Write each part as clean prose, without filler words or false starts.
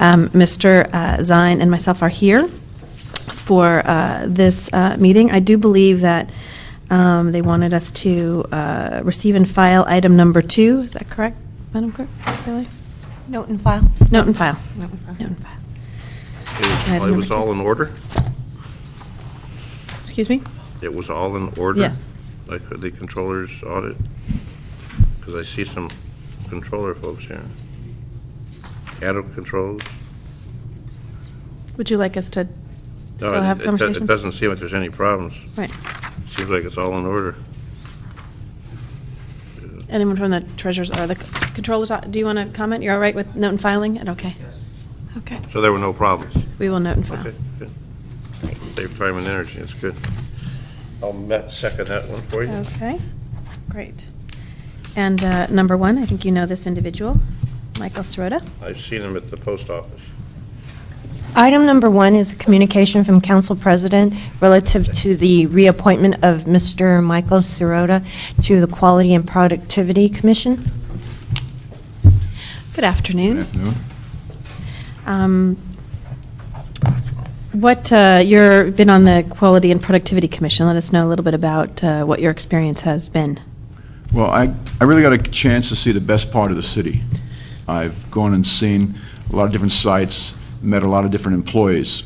Mr. Zine and myself are here for this meeting. I do believe that they wanted us to receive and file item number 2. Is that correct, Madam Clerk? Really? Note and file. Note and file. Note and file. Note and file. It was all in order? Excuse me? It was all in order? Yes. Like the controller's audit? Because I see some controller folks here. Adult controls? Would you like us to still No, have conversation? it doesn't seem like there's any problems. Right. Seems like it's all in order. Anyone from the treasurer's or the controllers, do you want to comment? You're all right with note and filing it? Okay. Okay. So there were no problems? We will note and file. Okay, good. Great. Save time and energy, that's good. I'll second that one for you. Okay. Great. And number 1, I think you know this individual, Michael Sirota. I've seen him at the post office. Item number 1 is a communication from Council President relative to the reappointment of Mr. Michael Sirota to the Quality and Productivity Commission. Good afternoon. Good afternoon. You've been on the Quality and Productivity Commission. Let us know a little bit about what your experience has been. Well, I really got a chance to see the best part of the city. I've gone and seen a lot of different sites, met a lot of different employees,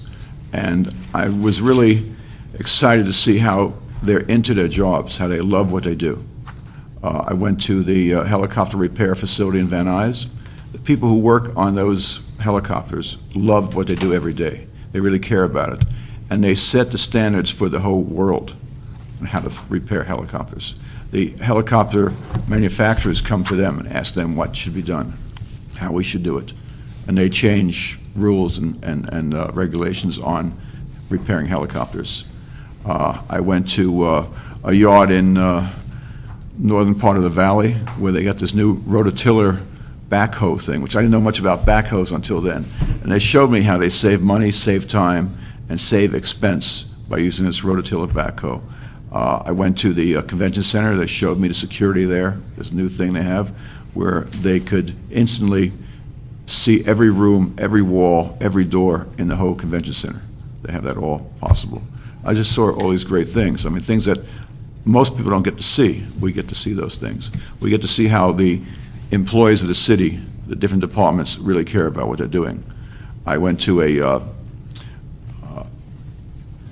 and I was really excited to see how they're into their jobs, how they love what they do. I went to the helicopter repair facility in Van Nuys. The people who work on those helicopters love what they do every day. They really care about it, and they set the standards for the whole world on how to repair helicopters. The helicopter manufacturers come to them and ask them what should be done, how we should do it, and they change rules and regulations on repairing helicopters. I went to a yard in northern part of the valley where they got this new rototiller backhoe thing, which I didn't know much about backhoes until then. And they showed me how they save money, save time, and save expense by using this rototiller backhoe. I went to the convention center. They showed me the security there, this new thing they have, where they could instantly see every room, every wall, every door in the whole convention center. They have that all possible. I just saw all these great things. I mean, things that most people don't get to see. We get to see those things. We get to see how the employees of the city, the different departments, really care about what they're doing. I went to a,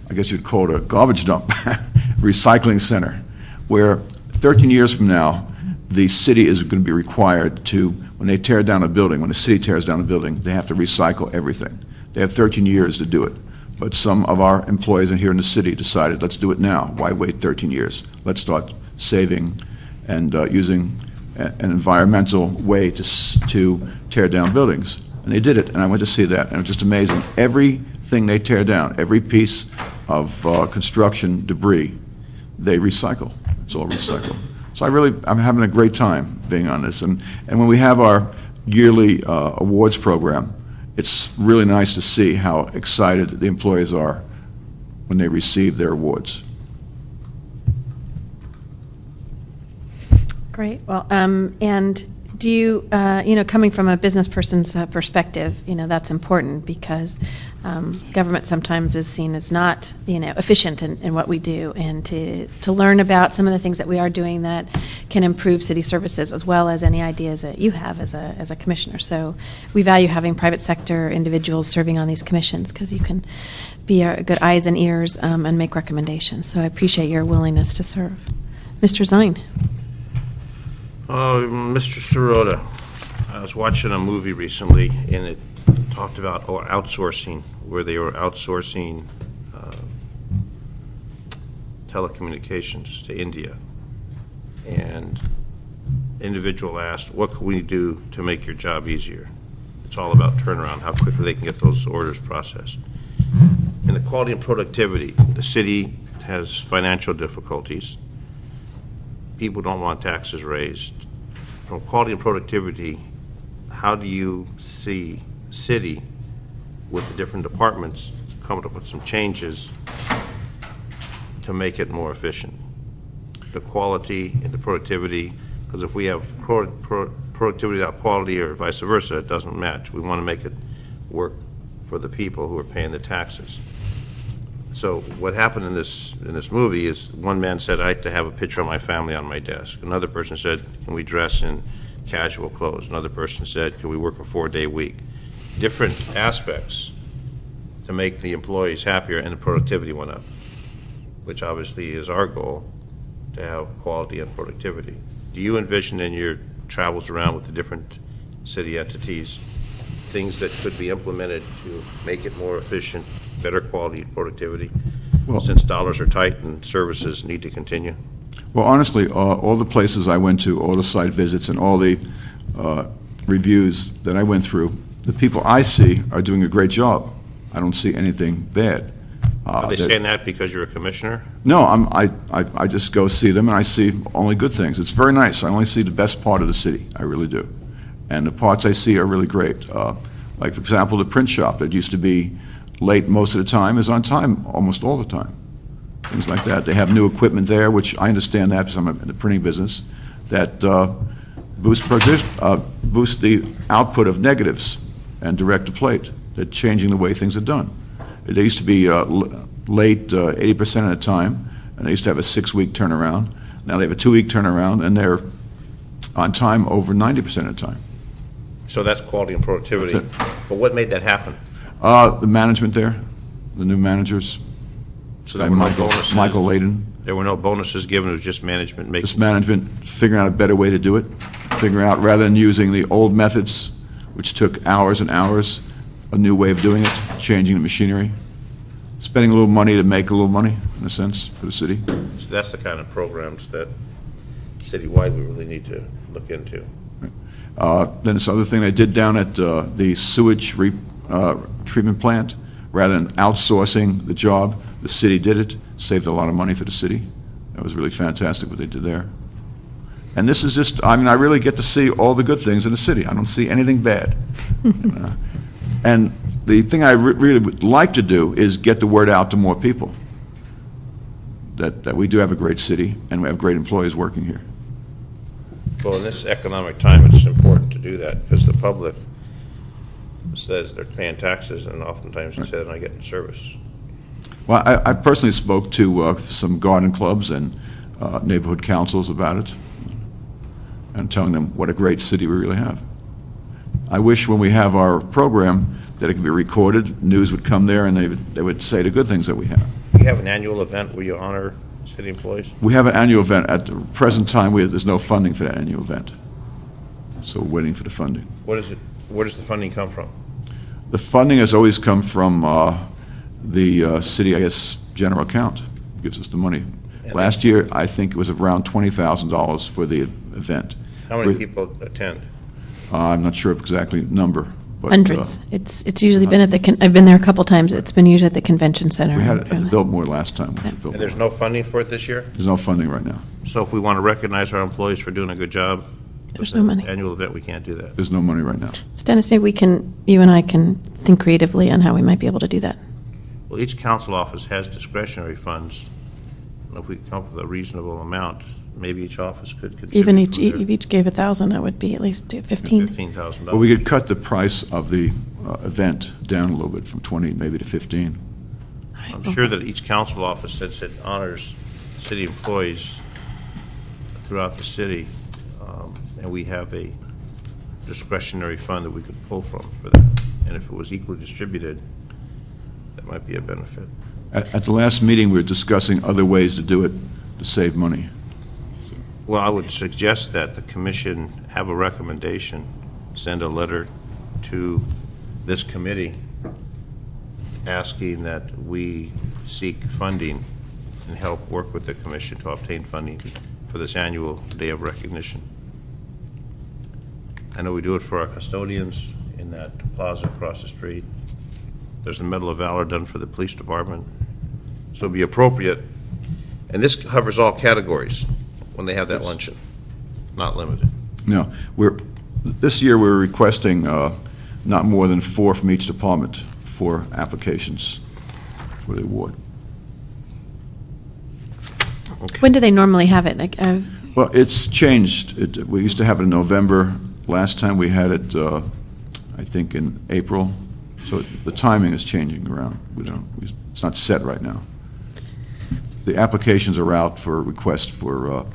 I guess you'd call it a garbage dump, recycling center, where 13 years from now, the city is going to be required to, when they tear down a building, when the city tears down a building, they have to recycle everything. They have 13 years to do it. But some of our employees here in the city decided, let's do it now. Why wait 13 years? Let's start saving and using an environmental way to tear down buildings. And they did it, and I went to see that, and it was just amazing. Everything they tear down, every piece of construction debris, they recycle. It's all recycled. So I'm having a great time being on this. And when we have our yearly awards program, it's really nice to see how excited the employees are when they receive their awards. Great. Well, and do you, coming from a business person's perspective, that's important because government sometimes is seen as not, efficient in what we do, and to learn about some of the things that we are doing that can improve city services, as well as any ideas that you have as a commissioner. So we value having private sector individuals serving on these commissions because you can be good eyes and ears and make recommendations. So I appreciate your willingness to serve. Mr. Zine. Mr. Sirota, I was watching a movie recently, and it talked about outsourcing, where they were outsourcing telecommunications to India. And individual asked, what can we do to make your job easier? It's all about turnaround, how quickly they can get those orders processed. In the quality and productivity, the city has financial difficulties. People don't want taxes raised. From quality and productivity, how do you see city with the different departments coming up with some changes to make it more efficient? The quality and the productivity, because if we have productivity without quality or vice versa, it doesn't match. We want to make it work for the people who are paying the taxes. So what happened in this movie is one man said, "I like to have a picture of my family on my desk." Another person said, "Can we dress in casual clothes?" Another person said, "Can we work a 4-day week?" Different aspects to make the employees happier, and the productivity went up, which obviously is our goal, to have quality and productivity. Do you envision in your travels around with the different city entities things that could be implemented to make it more efficient, better quality and productivity, since dollars are tight and services need to continue? Well, honestly, all the places I went to, all the site visits and all the reviews that I went through, the people I see are doing a great job. I don't see anything bad. Are they saying that because you're a commissioner? No, I just go see them, and I see only good things. It's very nice. I only see the best part of the city. I really do. And the parts I see are really great. Like, for example, the print shop that used to be late most of the time is on time almost all the time. Things like that. They have new equipment there, which I understand that because I'm in the printing business, that boost the output of negatives and direct to plate. They're changing the way things are done. They used to be late 80% of the time, and they used to have a 6-week turnaround. Now they have a 2-week turnaround, and they're on time over 90% of the time. So that's quality and productivity. That's it. But what made that happen? The management there, the new managers, So there were no bonuses? Michael Layden. There were no bonuses given, it was just management making... Just management figuring out a better way to do it, figuring out, rather than using the old methods, which took hours and hours, a new way of doing it, changing the machinery, spending a little money to make a little money, in a sense, for the city. So that's the kind of programs that citywide we really need to look into. Then this other thing they did down at the sewage treatment plant, rather than outsourcing the job, the city did it, saved a lot of money for the city. That was really fantastic what they did there. And this is just, I mean, I really get to see all the good things in the city. I don't see anything bad. And the thing I really would like to do is get the word out to more people that we do have a great city and we have great employees working here. Well, in this economic time, it's important to do that, because the public says they're paying taxes, and oftentimes they say they're not getting service. Well, I personally spoke to some garden clubs and neighborhood councils about it, and telling them what a great city we really have. I wish when we have our program that it could be recorded, news would come there, and they would say the good things that we have. You have an annual event where you honor city employees? We have an annual event. At the present time, there's no funding for that annual event. So we're waiting for the funding. What is it? Where does the funding come from? The funding has always come from the city, I guess, general account gives us the money. Last year, I think it was around $20,000 for the event. How many people attend? I'm not sure of exactly number. But, Hundreds. It's usually been at the, I've been there a couple times, it's been usually at the convention center. we had it at Biltmore last time. And there's no funding for it this year? There's no funding right now. So if we want to recognize our employees for doing a good job, There's with no an money. annual event, we can't do that. There's no money right now. So Dennis, maybe you and I can think creatively on how we might be able to do that. Well, each council office has discretionary funds. And if we come up with a reasonable amount, maybe each office could contribute. Even if from their each gave 1,000, that would be at least 15. $15,000. Well, we could cut the price of the event down a little bit from 20 maybe to 15. I'm sure that each council office, since it honors city employees throughout the city, and we have a discretionary fund that we could pull from for that. And if it was equally distributed, that might be a benefit. At the last meeting, we were discussing other ways to do it to save money. Well, I would suggest that the commission have a recommendation, send a letter to this committee asking that we seek funding and help work with the commission to obtain funding for this annual Day of Recognition. I know we do it for our custodians in that plaza across the street. There's the Medal of Valor done for the police department. So it'd be appropriate, and this covers all categories when they have that luncheon, not limited. No, this year we're requesting not more than 4 from each department for applications for the award. When do they normally have it? Well, it's changed. We used to have it in November. Last time we had it, I think, in April. So the timing is changing around. It's not set right now. The applications are out for requests for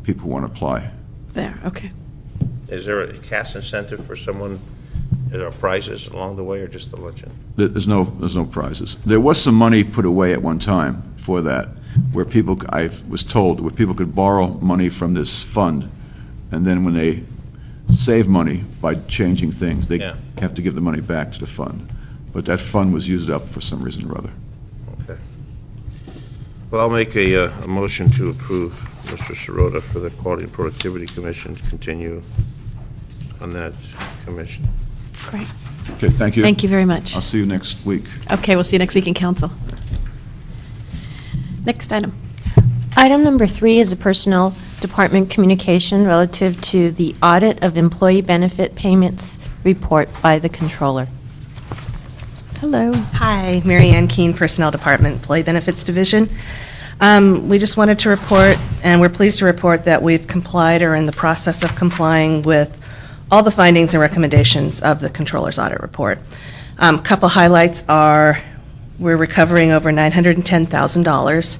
people who want to apply. There, okay. Is there a cash incentive for someone, are prizes along the way, or just the luncheon? There's no prizes. There was some money put away at one time for that, where people, I was told, where people could borrow money from this fund, and then when they save money by changing things, they Yeah. have to give the money back to the fund. But that fund was used up for some reason or other. Okay. Well, I'll make a motion to approve Mr. Sirota for the Quality and Productivity Commission to continue on that commission. Great. Okay, thank you. Thank you very much. I'll see you next week. Okay, we'll see you next week in council. Next item. Item number 3 is a Personnel Department communication relative to the audit of employee benefit payments report by the Controller. Hello. Hi, Mary Ann Keene, Personnel Department, Employee Benefits Division. We just wanted to report, and we're pleased to report that we've complied or are in the process of complying with all the findings and recommendations of the Controller's audit report. Couple highlights are we're recovering over $910,000.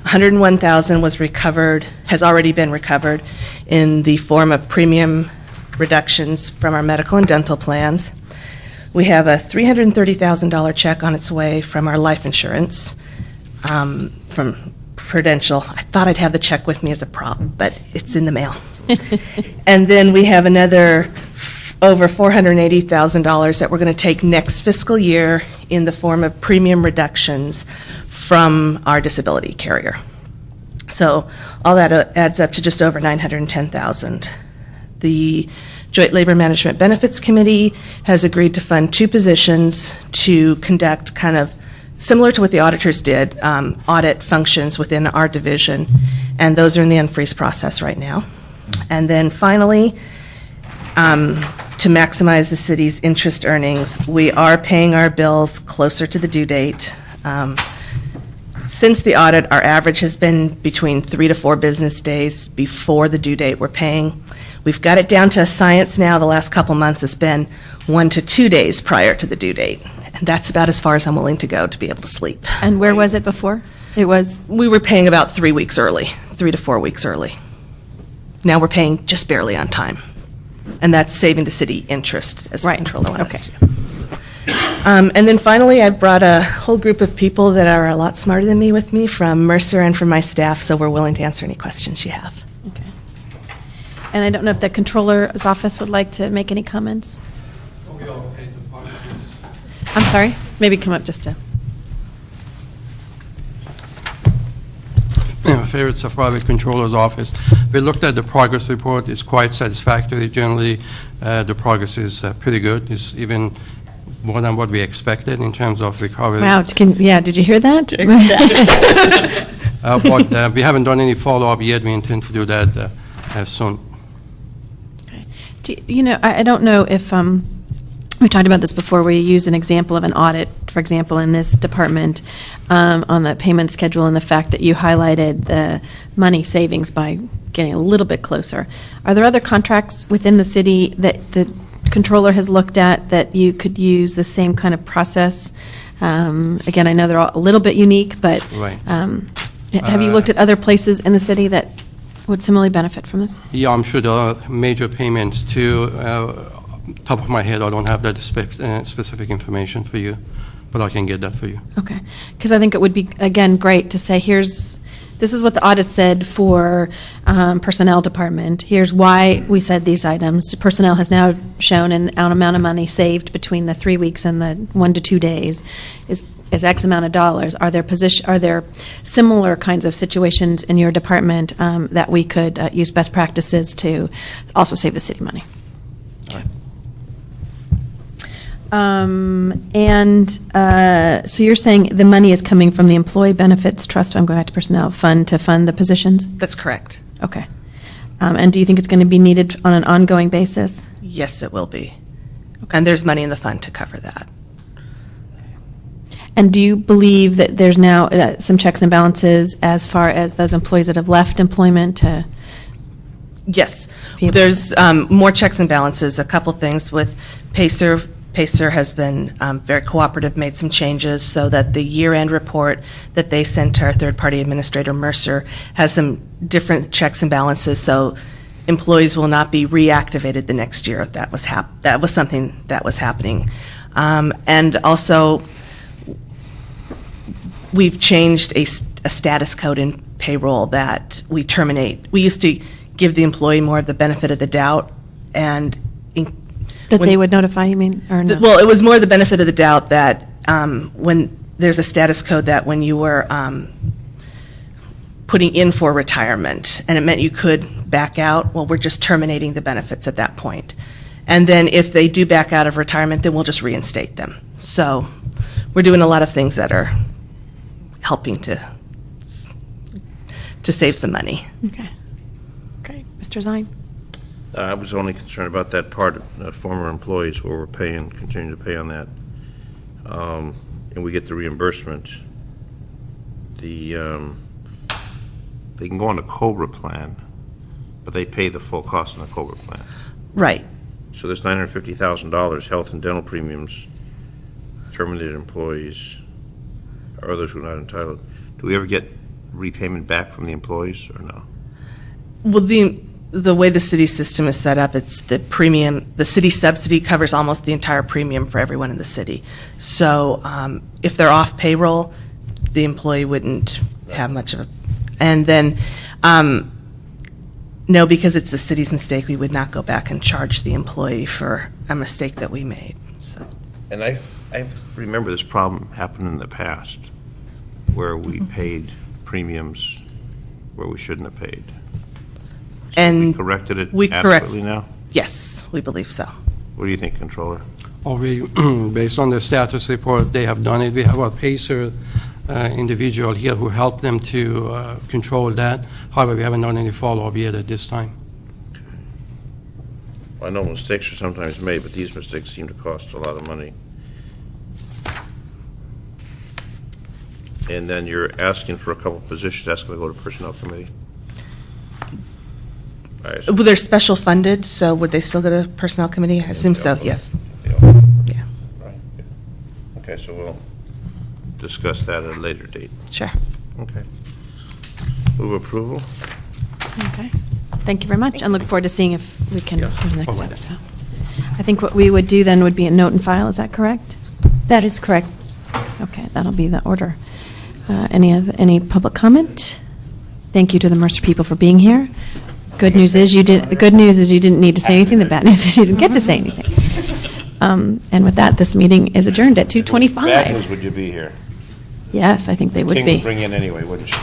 $101,000 was recovered, has already been recovered in the form of premium reductions from our medical and dental plans. We have a $330,000 check on its way from our life insurance from Prudential. I thought I'd have the check with me as a prop, but it's in the mail. And then we have another over $480,000 that we're going to take next fiscal year in the form of premium reductions from our disability carrier. So all that adds up to just over $910,000. The Joint Labor Management Benefits Committee has agreed to fund 2 positions to conduct kind of similar to what the auditors did, audit functions within our division, and those are in the unfreeze process right now. And then finally, to maximize the city's interest earnings, we are paying our bills closer to the due date. Since the audit, our average has been between 3 to 4 business days before the due date we're paying. We've got it down to a science now. The last couple months has been 1 to 2 days prior to the due date. And that's about as far as I'm willing to go to be able to sleep. And where was it before? It was, We were paying about 3 weeks early, 3 to 4 weeks early. Now we're paying just barely on time. And that's saving the city interest, as the Right. controller wanted Okay. us to do. And then finally, I've brought a whole group of people that are a lot smarter than me with me from Mercer and from my staff, so we're willing to answer any questions you have. okay. And I don't know if the controller's office would like to make any comments? I'm sorry? Maybe come up just to, Favorite Safrawi Controller's Office. We looked at the progress report. It's quite satisfactory. Generally, the progress is pretty good. It's even more than what we expected in terms of recovery. wow, did you hear that? But we haven't done any follow-up yet. We intend to do that soon. I don't know if, we talked about this before, where you use an example of an audit, for example, in this department, on the payment schedule, and the fact that you highlighted the money savings by getting a little bit closer. Are there other contracts within the city that the controller has looked at that you could use the same kind of process? Again, I know they're all a little bit unique, but Right. Have you looked at other places in the city that would similarly benefit from this? Yeah, I'm sure there are major payments too. Top of my head, I don't have that specific information for you, but I can get that for you. Okay, because I think it would be, again, great to say, this is what the audit said for Personnel Department. Here's why we said these items. Personnel has now shown an amount of money saved between the 3 weeks and the 1 to 2 days is X amount of dollars. Are there similar kinds of situations in your department that we could use best practices to also save the city money? So you're saying the money is coming from the Employee Benefits Trust, I'm going back to Personnel Fund, to fund the positions? That's correct. Okay. And do you think it's going to be needed on an ongoing basis? Yes, it will be. And there's money in the fund to cover that. And do you believe that there's now some checks and balances as far as those employees that have left employment to? Yes, People. there's more checks and balances. A couple things with Pacer Pacer has been very cooperative, made some changes so that the year-end report that they sent to our third-party administrator, Mercer, has some different checks and balances, so employees will not be reactivated the next year if that was something that was happening. And also, we've changed a status code in payroll that we terminate. We used to give the employee more of the benefit of the doubt, and That they would notify, you mean, or no? well, it was more the benefit of the doubt that when there's a status code that when you were putting in for retirement, and it meant you could back out, well, we're just terminating the benefits at that point. And then if they do back out of retirement, then we'll just reinstate them. So we're doing a lot of things that are helping to save some money. Okay. Great. Mr. Zine? I was only concerned about that part, former employees, where we're paying, continuing to pay on that. And we get the reimbursement. They can go on a COBRA plan, but they pay the full cost on the COBRA plan. Right. So there's $950,000 health and dental premiums, terminated employees, or others who are not entitled. Do we ever get repayment back from the employees or no? Well, the way the city system is set up, it's the premium, the city subsidy covers almost the entire premium for everyone in the city. So if they're off payroll, the employee wouldn't have much of a, and then, no, because it's the city's mistake, we would not go back and charge the employee for a mistake that we made, so. And I remember this problem happened in the past, where we paid premiums where we shouldn't have paid. So And we corrected it we correct- adequately now? Yes, we believe so. What do you think, Controller? Based on the status report, they have done it. We have a PACER individual here who helped them to control that. However, we haven't done any follow-up yet at this time. I know mistakes are sometimes made, but these mistakes seem to cost a lot of money. And then you're asking for a couple positions, that's going to go to Personnel Committee? I assume. Well, they're special funded, so would they still go to Personnel Committee? I assume so, yes. Yeah. Yeah, Right. Okay, so we'll discuss that at a later date. sure. Okay. Move approval? Okay. Thank you very much, and look forward to seeing if we can Yes. do the next All step. right. So, I think what we would do then would be a note and file, is that correct? That is correct. Okay, that'll be the order. Any public comment? Thank you to the Mercer people for being here. Good news is you didn't. The good news is you didn't need to say anything. The bad news is you didn't get to say anything. And with that, this meeting is adjourned at 2:25. Bad news, would you be here? Yes, I think they would King be. would bring in anyway, wouldn't she?